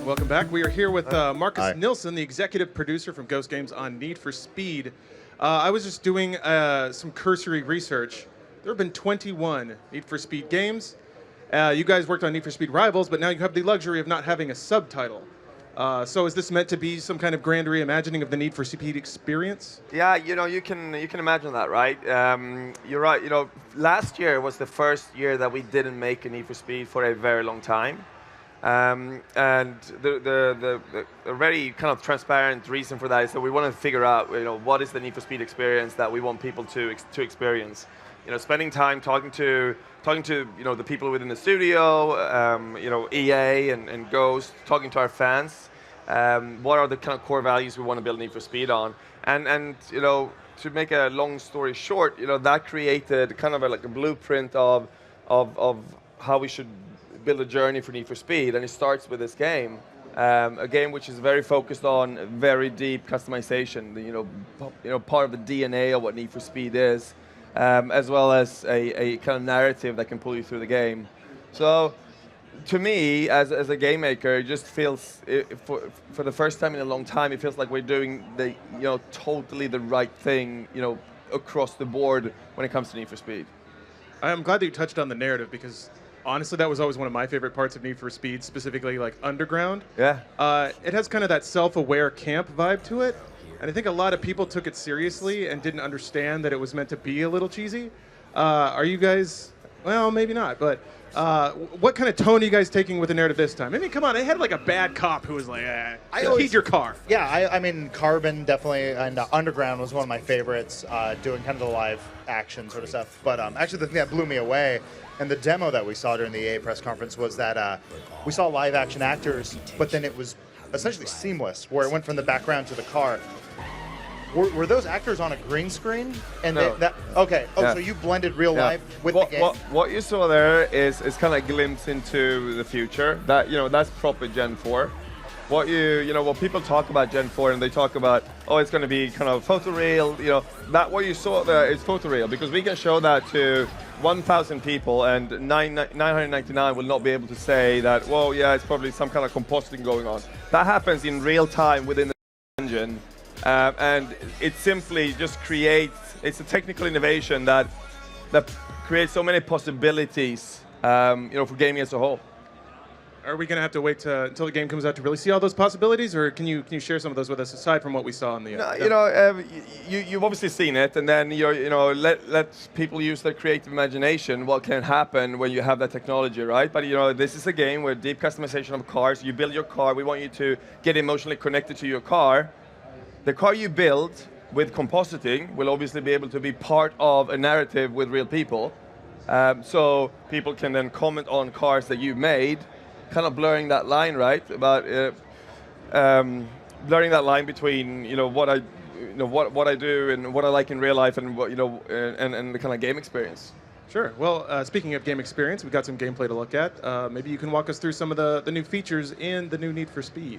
Welcome back. We are here with Marcus Nilsson, the executive producer from Ghost Games on Need for Speed. I was just doing some cursory research. There have been 21 Need for Speed games. You guys worked on Need for Speed Rivals, but now you have the luxury of not having a subtitle. So is this meant to be some kind of grand reimagining of the Need for Speed experience? Yeah, you can imagine that, right? You're right. Last year was the first year that we didn't make a Need for Speed for a very long time. And the very kind of transparent reason for that is that we want to figure out, what is the Need for Speed experience that we want people to experience. Spending time talking to the people within the studio, EA and Ghost, talking to our fans. What are the kind of core values we want to build Need for Speed on? And to make a long story short, that created kind of like a blueprint of how we should build a journey for Need for Speed, and it starts with this game. A game which is very focused on very deep customization, part of the DNA of what Need for Speed is, as well as a kind of narrative that can pull you through the game. So, to me, as a game maker, it just feels, for the first time in a long time, it feels like we're doing the totally the right thing, across the board when it comes to Need for Speed. I'm glad that you touched on the narrative, because honestly, that was always one of my favorite parts of Need for Speed, specifically like Underground. Yeah. It has kind of that self-aware camp vibe to it, and I think a lot of people took it seriously and didn't understand that it was meant to be a little cheesy. Are you guys, well, maybe not, but what kind of tone are you guys taking with the narrative this time? I mean, come on, it had like a bad cop who was like, heat your car. Yeah, I mean, Carbon definitely, and Underground was one of my favorites, doing kind of the live action sort of stuff. But actually, the thing that blew me away, and the demo that we saw during the EA press conference, was that we saw live action actors, but then it was essentially seamless, where it went from the background to the car. Were those actors on a green screen? And no. Okay. Oh, yeah. So you blended real life with the game. What you saw there is kind of a glimpse into the future. That that's proper Gen 4. What people talk about Gen 4, and they talk about, oh, it's going to be kind of photoreal. That what you saw there is photoreal, because we can show that to 1,000 people, and 999 will not be able to say that, well, yeah, it's probably some kind of compositing going on. That happens in real time within the engine. And it simply just creates, it's a technical innovation that creates so many possibilities, for gaming as a whole. Are we going to have to wait until the game comes out to really see all those possibilities, or can you share some of those with us aside from what we saw in the? You've obviously seen it, and then let people use their creative imagination. What can happen when you have that technology, right? But this is a game where deep customization of cars. You build your car. We want you to get emotionally connected to your car. The car you build with compositing will obviously be able to be part of a narrative with real people. So people can then comment on cars that you made, kind of blurring that line, right? About blurring that line between what I do and what I like in real life, and what and the kind of game experience. Sure. Well, speaking of game experience, we've got some gameplay to look at. Maybe you can walk us through some of the new features in the new Need for Speed.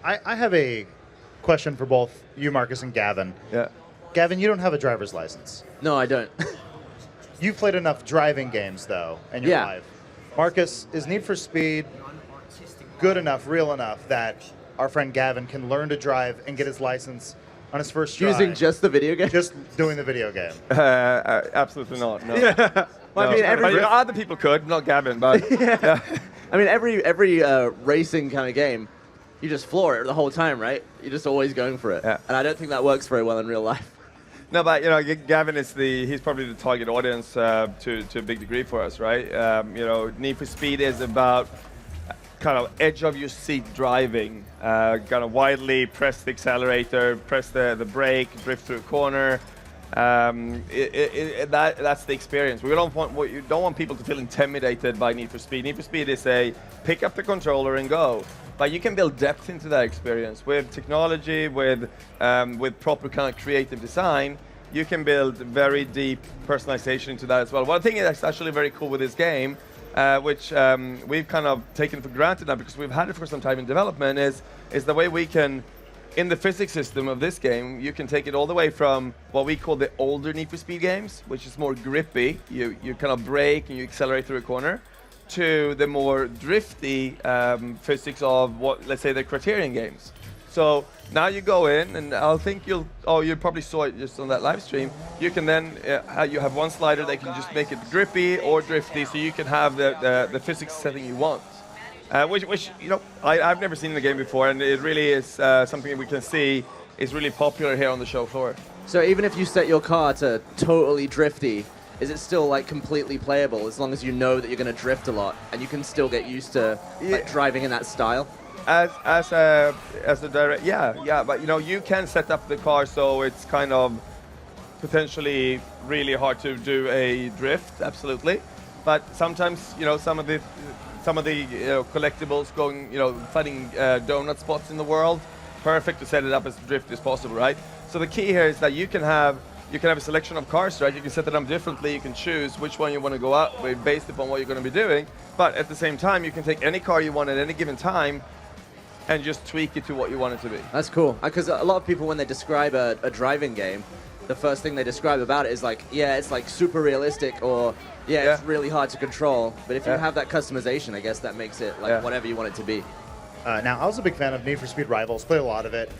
I have a question for both you, Marcus, and Gavin. Yeah. Gavin, you don't have a driver's license. No, I don't. You've played enough driving games, though, in your life. Marcus, is Need for Speed good enough, real enough, that our friend Gavin can learn to drive and get his license on his first try? Using just the video game? Just doing the video game. Absolutely not. No. Yeah. Well, no. I mean, other people could, not Gavin, but yeah. I mean, every racing kind of game, you just floor it the whole time, right? You're just always going for it. Yeah. And I don't think that works very well in real life. No, but Gavin is he's probably the target audience to a big degree for us, right? Need for Speed is about kind of edge of your seat driving, kind of widely press the accelerator, press the brake, drift through a corner. That's the experience. You don't want people to feel intimidated by Need for Speed. Need for Speed is a pick up the controller and go. But you can build depth into that experience with technology, with proper kind of creative design. You can build very deep personalization into that as well. One thing that's actually very cool with this game, which we've kind of taken for granted now because we've had it for some time in development, is the way we can, in the physics system of this game, you can take it all the way from what we call the older Need for Speed games, which is more grippy. You kind of brake and you accelerate through a corner, to the more drifty physics of what, let's say, the Criterion games. So now you go in, and I think you probably saw it just on that live stream. You can then, you have one slider that can just make it grippy or drifty, so you can have the physics setting you want. Which I've never seen in the game before, and it really is something that we can see is really popular here on the show floor. So even if you set your car to totally drifty, is it still like completely playable as long as you know that you're going to drift a lot and you can still get used to like, driving in that style? As a direct, yeah, but you can set up the car so it's kind of potentially really hard to do a drift, absolutely. But sometimes some of the collectibles going finding donut spots in the world, perfect to set it up as drift as possible, right? So the key here is that you can have a selection of cars, right? You can set it up differently. You can choose which one you want to go out with based upon what you're going to be doing. But at the same time, you can take any car you want at any given time and just tweak it to what you want it to be. That's cool. Because a lot of people, when they describe a driving game, the first thing they describe about it is like, yeah, it's like super realistic, or it's really hard to control. But if you have that customization, I guess that makes it like whatever you want it to be. Now, I was a big fan of Need for Speed Rivals, played a lot of it.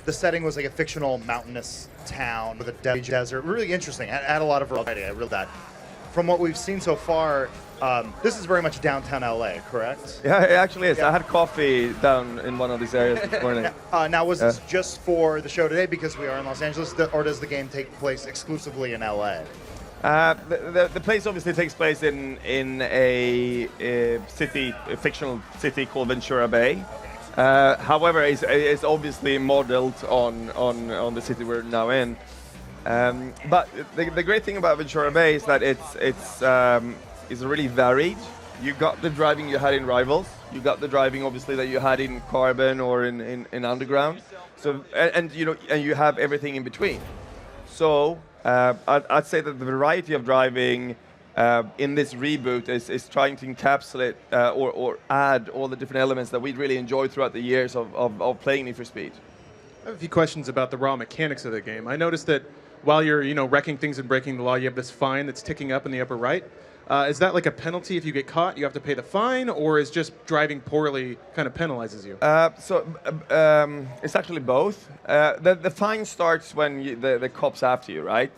The setting was like a fictional mountainous town with a desert. Really interesting. It had a lot of variety. I really that. From what we've seen so far, this is very much downtown LA, correct? Yeah, it actually is. Yeah. I had coffee down in one of these areas this morning. Now, was this just for the show today because we are in Los Angeles, or does the game take place exclusively in LA? The place obviously takes place in a fictional city called Ventura Bay. However, it's obviously modeled on the city we're now in. But the great thing about Ventura Bay is that it's really varied. You got the driving you had in Rivals. You got the driving obviously that you had in Carbon or in Underground. So and you have everything in between. So I'd say that the variety of driving in this reboot is trying to encapsulate or add all the different elements that we really enjoyed throughout the years of playing Need for Speed. I have a few questions about the raw mechanics of the game. I noticed that while you're wrecking things and breaking the law, you have this fine that's ticking up in the upper right. Is that like a penalty if you get caught? You have to pay the fine, or is just driving poorly kind of penalizes you? It's actually both. The fine starts when the cops after you, right?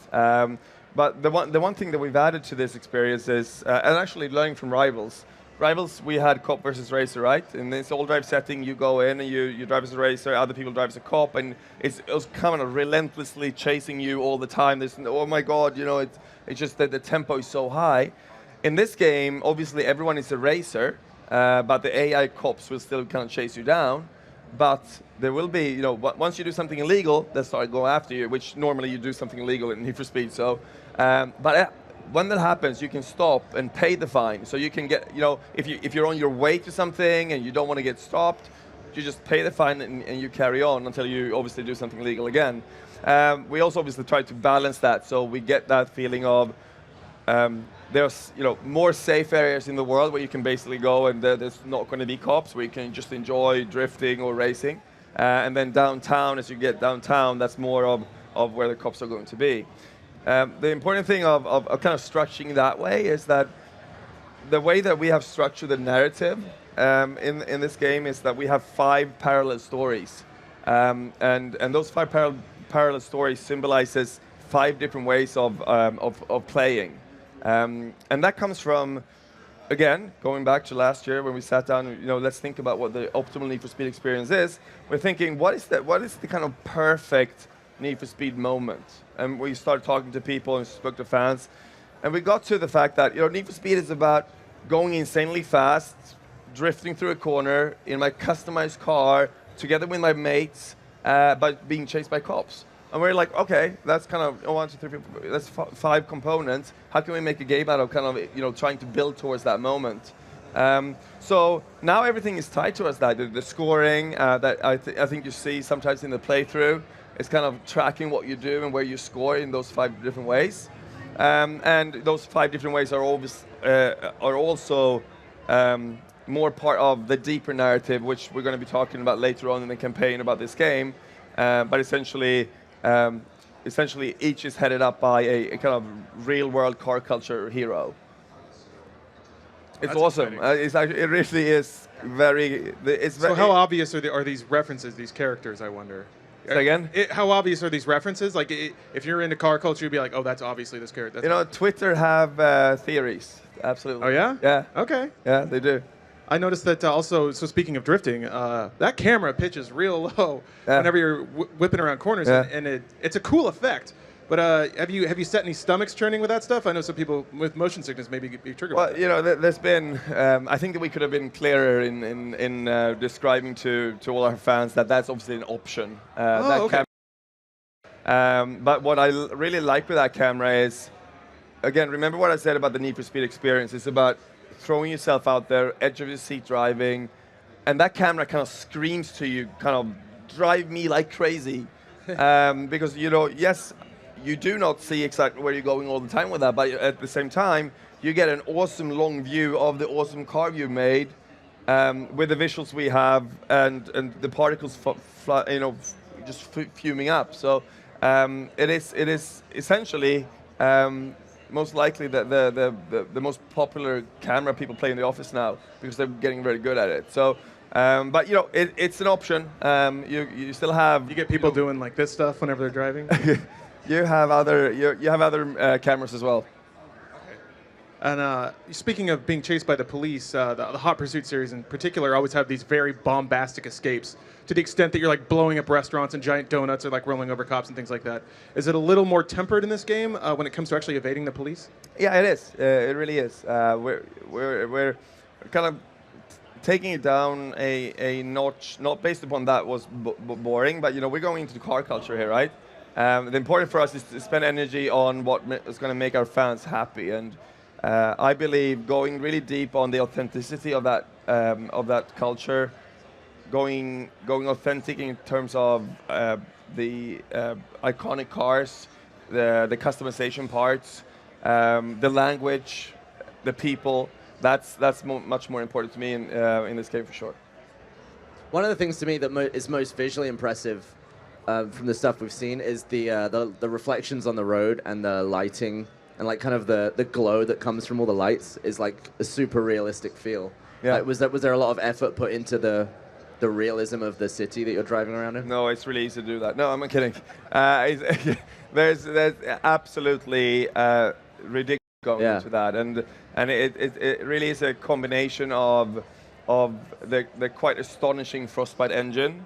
But the one thing that we've added to this experience is, and actually learning from Rivals. Rivals, we had cop versus racer, right? In this all-drive setting, you go in and you drive as a racer, other people drive as a cop, and it was kind of relentlessly chasing you all the time. There's, oh my God, it's just that the tempo is so high. In this game, obviously everyone is a racer, but the AI cops will still kind of chase you down. But there will be, once you do something illegal, they'll start going after you, which normally you do something illegal in Need for Speed. So, when that happens, you can stop and pay the fine. So you can get, if you're on your way to something and you don't want to get stopped, you just pay the fine and you carry on until you obviously do something illegal again. We also obviously try to balance that, so we get that feeling of there's more safe areas in the world where you can basically go and there's not going to be cops, where you can just enjoy drifting or racing. And then downtown, as you get downtown, that's more of where the cops are going to be. The important thing of kind of structuring that way is that the way that we have structured the narrative in this game is that we have 5 parallel stories. And those 5 parallel stories symbolizes 5 different ways of playing. And that comes from, again, going back to last year when we sat down, let's think about what the optimal Need for Speed experience is. We're thinking, what is the kind of perfect Need for Speed moment? And we started talking to people and spoke to fans, and we got to the fact that Need for Speed is about going insanely fast, drifting through a corner in my customized car together with my mates, but being chased by cops. And we're like, okay, that's kind of 1, 2, 3, 4, that's 5 components. How can we make a game out of kind of trying to build towards that moment? So now everything is tied to us. That the scoring that I think you see sometimes in the playthrough is kind of tracking what you do and where you score in those 5 different ways. And those 5 different ways are also more part of the deeper narrative, which we're going to be talking about later on in the campaign about this game. But essentially each is headed up by a kind of real-world car culture hero. It's awesome. It's actually, it really is very. It's so how obvious are these references, these characters? I wonder. Say again? How obvious are these references? Like, if you're into car culture, you'd be like, oh, that's obviously this character. You know, Twitter have theories. Absolutely. Oh yeah? Yeah. Okay. Yeah, they do. I noticed that also. So speaking of drifting, that camera pitches real low whenever you're whipping around corners, and it's a cool effect. But have you set any stomachs churning with that stuff? I know some people with motion sickness maybe be triggered. Well, you know, there's been. I think that we could have been clearer in describing to all our fans that that's obviously an option. Okay. But what I really like with that camera is, again, remember what I said about the Need for Speed experience. It's about throwing yourself out there, edge of your seat driving, and that camera kind of screams to you, kind of drive me like crazy, because you know, yes. You do not see exactly where you're going all the time with that, but at the same time, you get an awesome long view of the awesome car you made, with the visuals we have and the particles, just fuming up. So it is essentially most likely the most popular camera people play in the office now because they're getting very good at it. So. But you know, it's an option. You still have. You get people doing like this stuff whenever they're driving. You have other cameras as well. Okay. And speaking of being chased by the police, the Hot Pursuit series in particular always have these very bombastic escapes to the extent that you're like blowing up restaurants and giant donuts or like rolling over cops and things like that. Is it a little more tempered in this game when it comes to actually evading the police? Yeah, it is. It really is. We're kind of taking it down a notch, not based upon that was boring, but you know, we're going into the car culture here, right? The important for us is to spend energy on what is going to make our fans happy, and I believe going really deep on the authenticity of that culture, going authentic in terms of the iconic cars, the customization parts, the language, the people. That's much more important to me in this game for sure. One of the things to me that is most visually impressive from the stuff we've seen is the reflections on the road and the lighting and like kind of the glow that comes from all the lights is like a super realistic feel. Yeah. Like, was there a lot of effort put into the realism of the city that you're driving around in? No, it's really easy to do that. No, I'm kidding. There's absolutely ridiculous going into that, and it really is a combination of the quite astonishing Frostbite engine.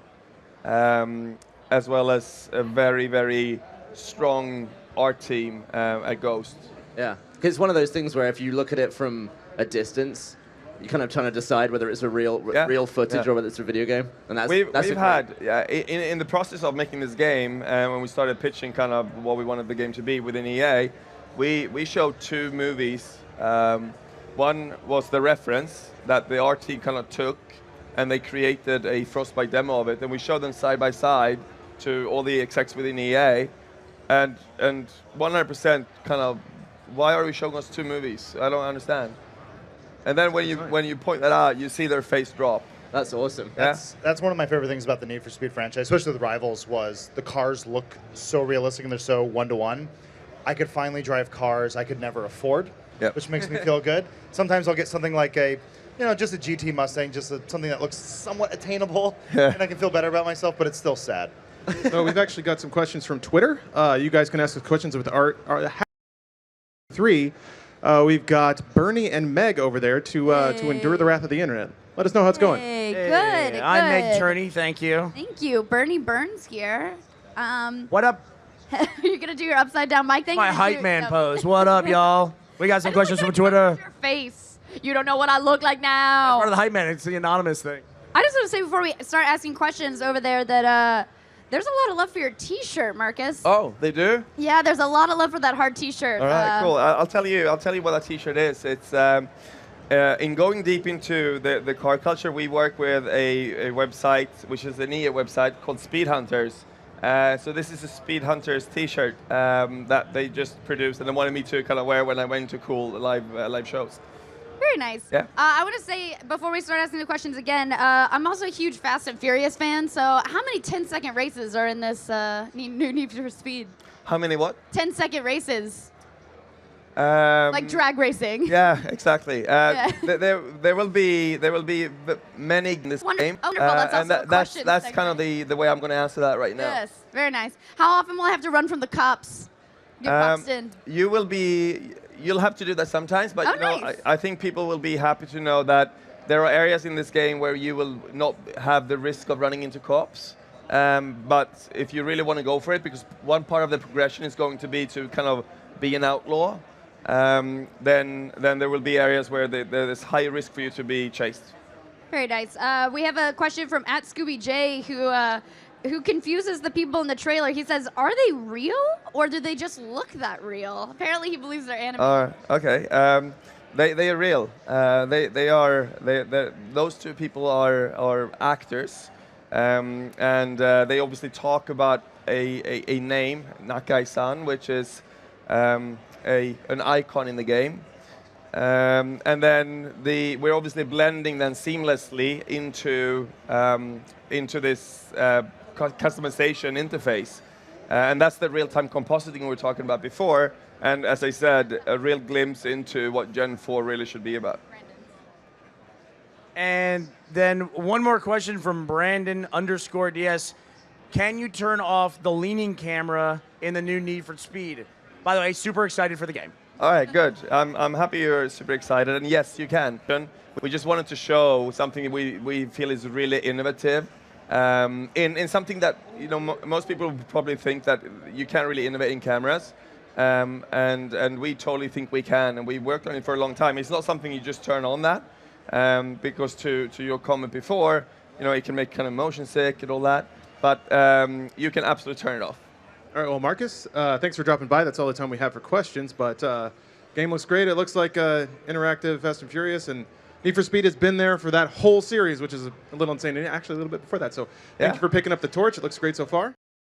As well as a very, very strong art team at Ghost. Yeah, because it's one of those things where if you look at it from a distance, you're kind of trying to decide whether it's a real footage or whether it's a video game. And we've had in the process of making this game, when we started pitching kind of what we wanted the game to be within EA, we showed two movies. One was the reference that the art team kind of took, and they created a Frostbite demo of it, and we showed them side by side to all the execs within EA, and 100% kind of, why are we showing us two movies? I don't understand. And then when you point that out, you see their face drop. That's awesome. That's one of my favorite things about the Need for Speed franchise, especially the Rivals, was the cars look so realistic and they're so one-to-one. I could finally drive cars I could never afford, which makes me feel good. Sometimes I'll get something like just a GT Mustang, something that looks somewhat attainable, and I can feel better about myself, but it's still sad. So we've actually got some questions from Twitter. You guys can ask us questions with our #3. We've got Bernie and Meg over there to endure the wrath of the internet. Let us know how it's going. Good. I'm Meg Turney. Thank you. Thank you. Bernie Burns here. What up? You're going to do your upside down mic thing? My hype man pose. What up, y'all? We got some questions from Twitter. Your face. You don't know what I look like now. That's part of the hype man. It's the anonymous thing. I just want to say before we start asking questions over there that there's a lot of love for your T-shirt, Marcus. Oh, they do? Yeah, there's a lot of love for that hard T-shirt. All right, cool. I'll tell you what that T-shirt is. It's in going deep into the car culture. We work with a website, which is an EA website called Speed Hunters. So this is a Speed Hunters T-shirt that they just produced, and they wanted me to kind of wear when I went to cool live shows. Very nice. Yeah. I want to say, before we start asking the questions again, I'm also a huge Fast and Furious fan, so how many 10-second races are in this new Need for Speed? How many what? 10-second races. Like drag racing. Yeah, exactly. Yeah. There will be many in this game, Wonderful. That's also and a question that's kind of the way I'm going to answer that right now. Yes, very nice. How often will I have to run from the cops? Get boxed in. You'll have to do that sometimes, but Oh, you know, nice. I think people will be happy to know that there are areas in this game where you will not have the risk of running into cops. But if you really want to go for it, because one part of the progression is going to be to kind of be an outlaw, then there will be areas where there's high risk for you to be chased. Very nice. We have a question from @ScoobyJ who confuses the people in the trailer. He says, "Are they real or do they just look that real?" Apparently, he believes they're animated. Okay. They are real. Those two people are actors, and they obviously talk about a name, Nakai-san, which is an icon in the game. And then we're obviously blending them seamlessly into this customization interface. And that's the real-time compositing we were talking about before. And as I said, a real glimpse into what Gen 4 really should be about. And then one more question from Brandon_DS. Can you turn off the leaning camera in the new Need for Speed? By the way, super excited for the game. All right, good. I'm happy you're super excited. And yes, you can. We just wanted to show something we feel is really innovative. In something that most people probably think that you can't really innovate in cameras, and we totally think we can, and we worked on it for a long time. It's not something you just turn on that, because to your comment before, it can make kind of motion sick and all that, but you can absolutely turn it off. All right, well, Marcus, thanks for dropping by. That's all the time we have for questions, but game looks great. It looks like interactive Fast and Furious, and Need for Speed has been there for that whole series, which is a little insane, and actually a little bit before that. So thank you for picking up the torch. It looks great so far.